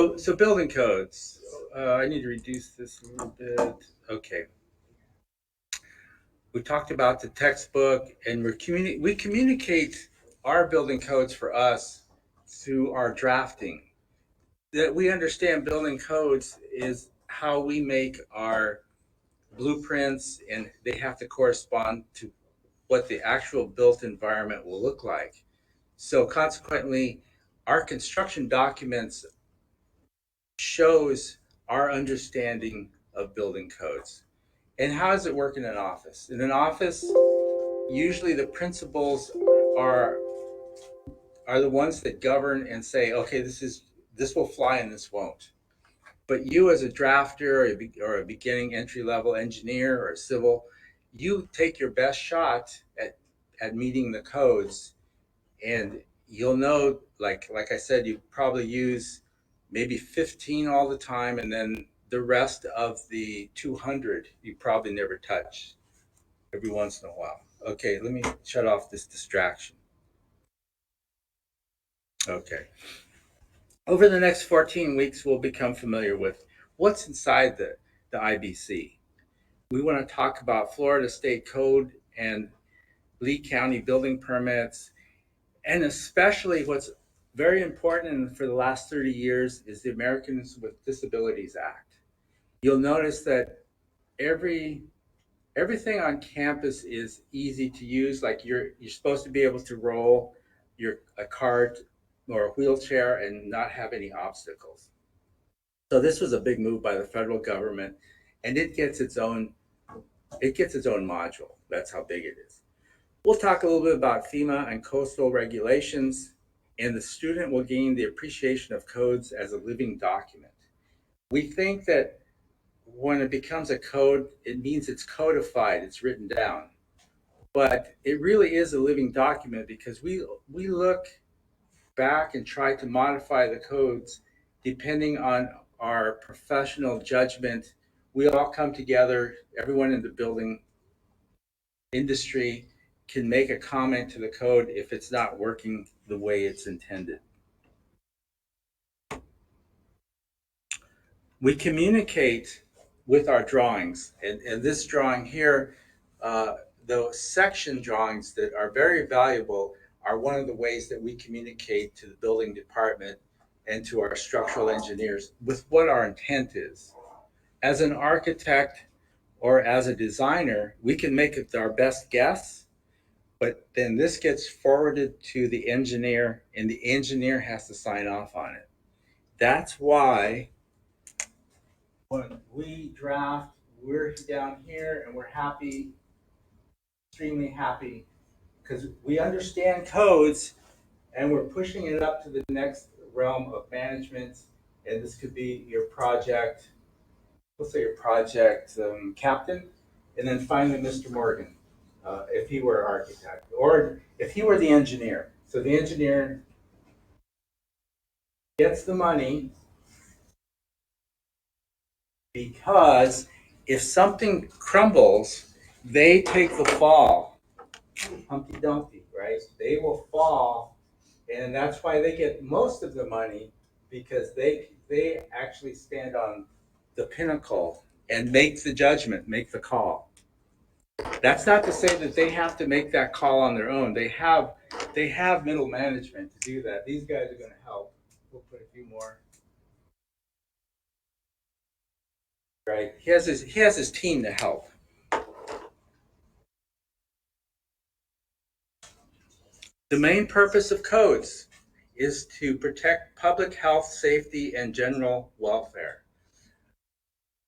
So building codes. I need to reduce this a little bit. Okay. We talked about the textbook, and we communicate our building codes for us through our drafting. That we understand building codes is how we make our blueprints, and they have to correspond to what the actual built environment will look like. So consequently, our construction documents shows our understanding of building codes. And how does it work in an office? In an office, usually the principals are are the ones that govern and say, okay, this will fly and this won't. But you, as a drafter or a beginning entry level engineer or civil, you take your best shot at meeting the codes, and you'll know, like I said, you probably use maybe 15 all the time, and then the rest of the 200 you probably never touch. Every once in a while. Okay, let me shut off this distraction. Okay. Over the next 14 weeks, we'll become familiar with what's inside the IBC. We want to talk about Florida State Code and Lee County building permits, and especially what's very important for the last 30 years is the Americans with Disabilities Act. You'll notice that every everything on campus is easy to use. Like you're supposed to be able to roll your a cart or a wheelchair and not have any obstacles. So this was a big move by the federal government, and it gets its own module. That's how big it is. We'll talk a little bit about FEMA and coastal regulations, and the student will gain the appreciation of codes as a living document. We think that when it becomes a code, it means it's codified, it's written down. But it really is a living document because we look back and try to modify the codes depending on our professional judgment. We all come together, everyone in the building industry can make a comment to the code if it's not working the way it's intended. We communicate with our drawings, and this drawing here, uh, the section drawings that are very valuable are one of the ways that we communicate to the building department and to our structural engineers with what our intent is. As an architect or as a designer, we can make it our best guess, but then this gets forwarded to the engineer, and the engineer has to sign off on it. That's why when we draft, we're down here and we're happy, extremely happy, because we understand codes and we're pushing it up to the next realm of management. And this could be your project, let's say your project captain, and then finally Mr. Morgan, if he were architect, or if he were the engineer. So the engineer gets the money because if something crumbles, they take the fall. Humpty Dumpty, right? They will fall, and that's why they get most of the money because they actually stand on the pinnacle and make the judgment, make the call. That's not to say that they have to make that call on their own. They have middle management to do that. These guys are going to help. We'll put a few more. Right? He has his team to help. The main purpose of codes is to protect public health, safety, and general welfare.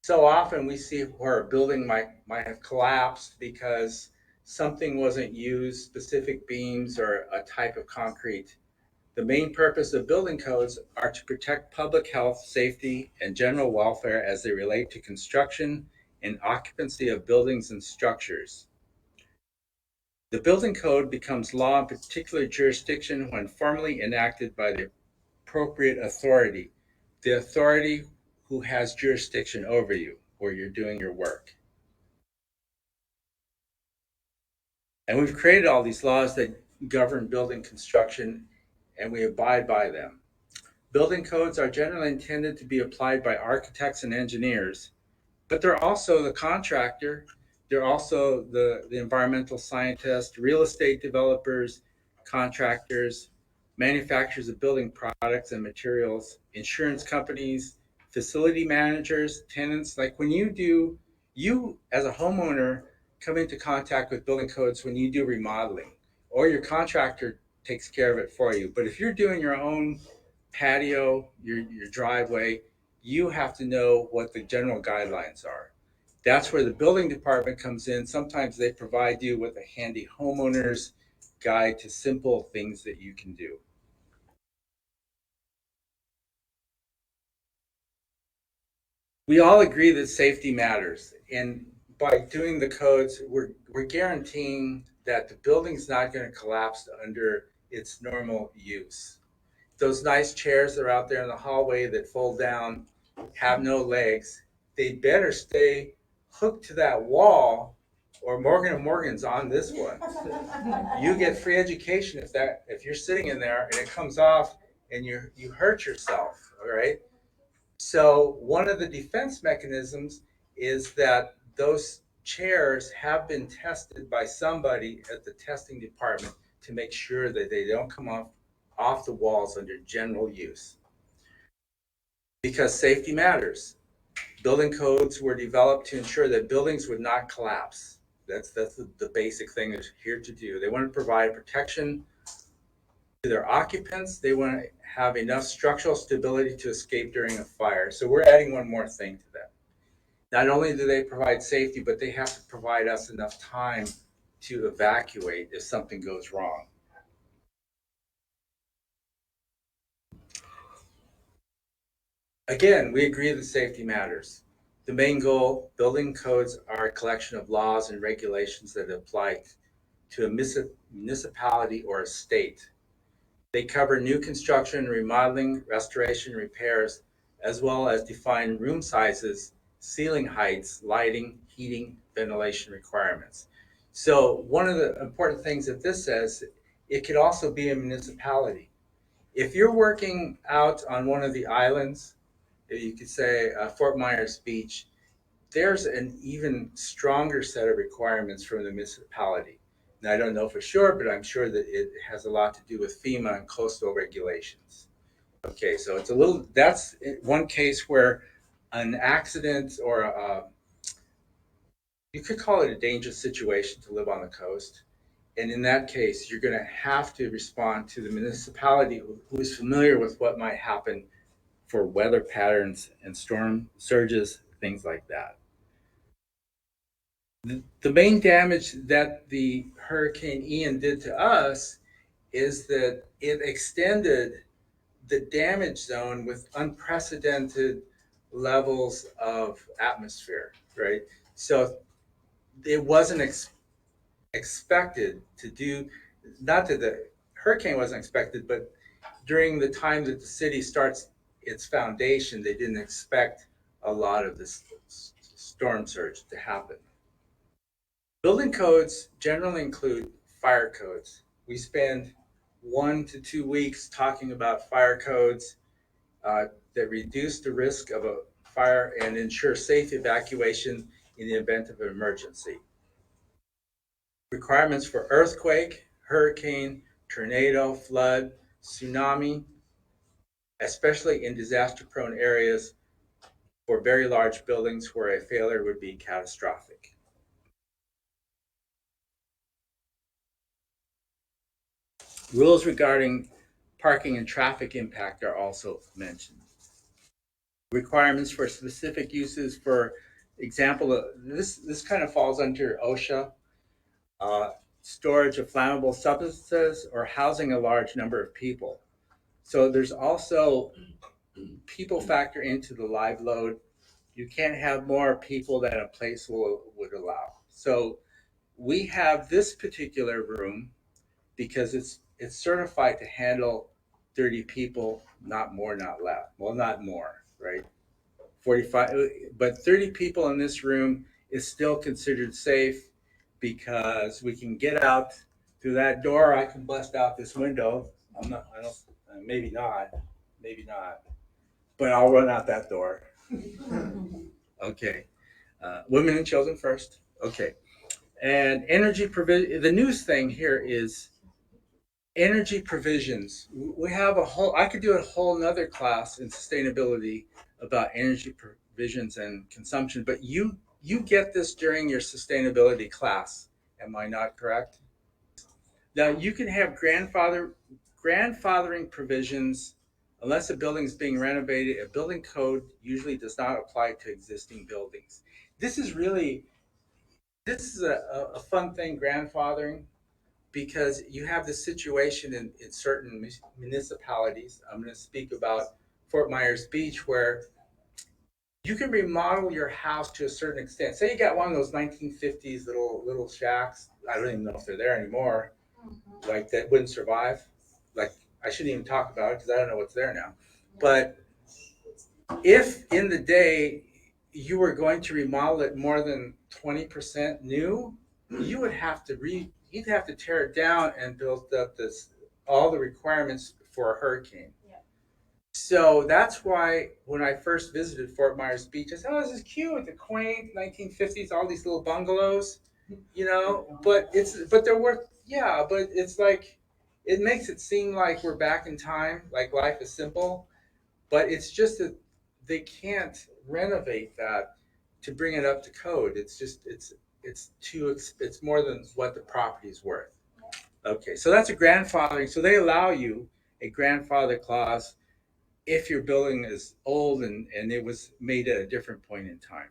So often we see where a building might have collapsed because something wasn't used, specific beams or a type of concrete. The main purpose of building codes are to protect public health, safety, and general welfare as they relate to construction and occupancy of buildings and structures. The building code becomes law in particular jurisdiction when formally enacted by the appropriate authority, the authority who has jurisdiction over you where you're doing your work. And we've created all these laws that govern building construction, and we abide by them. Building codes are generally intended to be applied by architects and engineers, but they're also the contractor. They're also the environmental scientists, real estate developers, contractors, manufacturers of building products and materials, insurance companies, facility managers, tenants. Like when you as a homeowner come into contact with building codes when you do remodeling, or your contractor takes care of it for you. But if you're doing your own patio, your driveway, you have to know what the general guidelines are. That's where the building department comes in. Sometimes they provide you with a handy homeowner's guide to simple things that you can do. We all agree that safety matters. And by doing the codes, we're guaranteeing that the building's not going to collapse under its normal use. Those nice chairs that are out there in the hallway that fold down, have no legs, they better stay hooked to that wall, or Morgan and Morgan's on this one. You get free education if you're sitting in there and it comes off and you hurt yourself. All right. So one of the defense mechanisms is that those chairs have been tested by somebody at the testing department to make sure that they don't come off the walls under general use. Because safety matters. Building codes were developed to ensure that buildings would not collapse. That's the basic thing they're here to do. They want to provide protection to their occupants. They want to have enough structural stability to escape during a fire. So we're adding one more thing to that. Not only do they provide safety, but they have to provide us enough time to evacuate if something goes wrong. Again, we agree that safety matters. The main goal, building codes are a collection of laws and regulations that apply to a municipality or a state. They cover new construction, remodeling, restoration, repairs, as well as define room sizes, ceiling heights, lighting, heating, ventilation requirements. So one of the important things that this says, it could also be a municipality. If you're working out on one of the islands, you could say Fort Myers Beach, there's an even stronger set of requirements from the municipality. Now, I don't know for sure, but I'm sure that it has a lot to do with FEMA and coastal regulations. Okay, so that's one case where an accident or you could call it a dangerous situation to live on the coast. And in that case, you're going to have to respond to the municipality who is familiar with what might happen for weather patterns and storm surges, things like that. The main damage that the Hurricane Ian did to us is that it extended the damage zone with unprecedented levels of atmosphere, right? So it wasn't expected to do, not that the hurricane wasn't expected, but during the time that the city starts its foundation, they didn't expect a lot of this storm surge to happen. Building codes generally include fire codes. We spend 1 to 2 weeks talking about fire codes that reduce the risk of a fire and ensure safe evacuation in the event of an emergency. Requirements for earthquake, hurricane, tornado, flood, tsunami, especially in disaster prone areas for very large buildings where a failure would be catastrophic. Rules regarding parking and traffic impact are also mentioned. Requirements for specific uses, for example, this kind of falls under OSHA, uh, storage of flammable substances or housing a large number of people. So there's also people factor into the live load. You can't have more people than a place would allow. So we have this particular room because it's certified to handle 30 people, not more, not less. Well, not more, right? 45, but 30 people in this room is still considered safe because we can get out through that door. I can bust out this window. I'm not, I don't, maybe not. maybe not, but I'll run out that door. Okay. Women and children first. Okay. And energy provision. The news thing here is energy provisions. We have a whole, I could do a whole nother class in sustainability about energy provisions and consumption, but you get this during your sustainability class. Am I not correct? Now you can have grandfathering provisions unless a building is being renovated. A building code usually does not apply to existing buildings. This is really this is a fun thing, grandfathering, because you have this situation in certain municipalities. I'm going to speak about Fort Myers Beach, where you can remodel your house to a certain extent. Say you got one of those 1950s little shacks. I don't even know if they're there anymore. Like that wouldn't survive. Like I shouldn't even talk about it because I don't know what's there now. But if in the day you were going to remodel it more than 20% new, you would have to you'd have to tear it down and build up this all the requirements for a hurricane. Yeah. So that's why when I first visited Fort Myers Beach, I said, "Oh, this is cute, the quaint 1950s, all these little bungalows, you know." But they're worth, yeah. But it's like it makes it seem like we're back in time, like life is simple. But it's just that they can't renovate that to bring it up to code. It's just it's more than what the property is worth. Okay, so that's a grandfathering. So they allow you a grandfather clause if your building is old and it was made at a different point in time.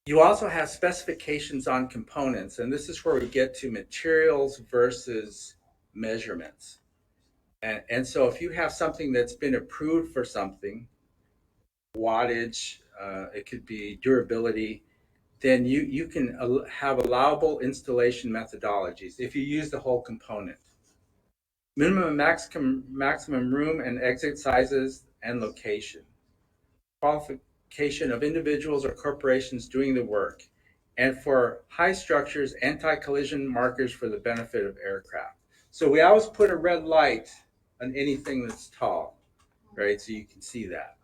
You also have specifications on components, and this is where we get to materials versus measurements. And so if you have something that's been approved for something, wattage, it could be durability, then you can have allowable installation methodologies if you use the whole component. Minimum maximum room and exit sizes and location. Qualification of individuals or corporations doing the work. And for high structures, anti-collision markers for the benefit of aircraft. So we always put a red light on anything that's tall, right? So you can see that.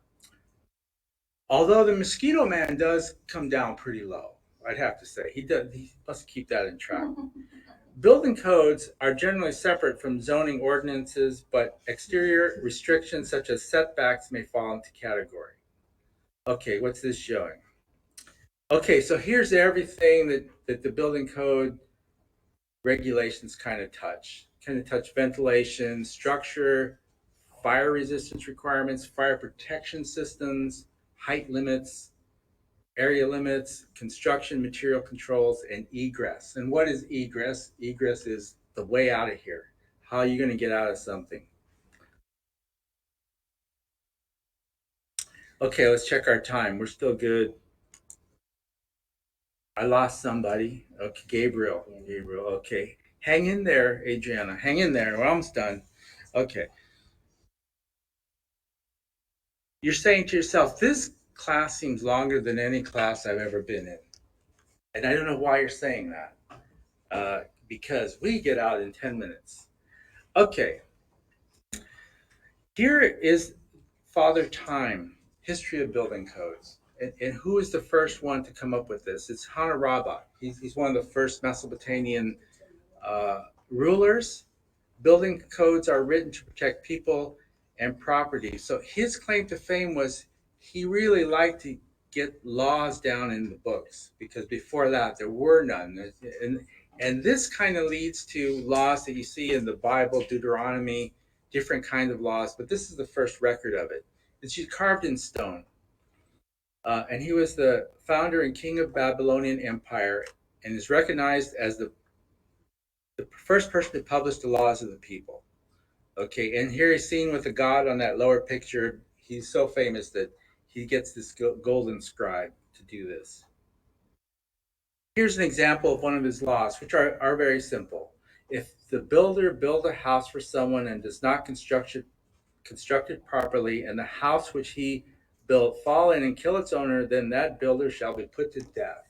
Although the Mosquito Man does come down pretty low, I'd have to say. He must keep that in track. Building codes are generally separate from zoning ordinances, but exterior restrictions such as setbacks may fall into category. Okay, what's this showing? Okay, so here's everything that the building code regulations kind of touch. Kind of touch ventilation, structure, fire resistance requirements, fire protection systems, height limits, area limits, construction material controls, and egress. And what is egress? Egress is the way out of here. How are you going to get out of something? Okay, let's check our time. We're still good. I lost somebody. Okay, Gabriel. Gabriel, okay. Hang in there, Adriana. Hang in there. We're almost done. Okay. You're saying to yourself, this class seems longer than any class I've ever been in. And I don't know why you're saying that. Because we get out in 10 minutes. Okay. Here is Father Time, History of Building Codes. And who is the first one to come up with this? It's Hammurabi. He's one of the first Mesopotamian rulers. Building codes are written to protect people and property. So his claim to fame was he really liked to get laws down in the books because before that there were none. And this kind of leads to laws that you see in the Bible, Deuteronomy, different kinds of laws, but this is the first record of it. It's carved in stone. And he was the founder and king of Babylonian Empire and is recognized as the first person to publish the laws of the people. Okay, and here he's seen with the god on that lower picture. He's so famous that he gets this golden scribe to do this. Here's an example of one of his laws, which are very simple. If the builder builds a house for someone and does not construct it properly, and the house which he built fall in and kill its owner, then that builder shall be put to death.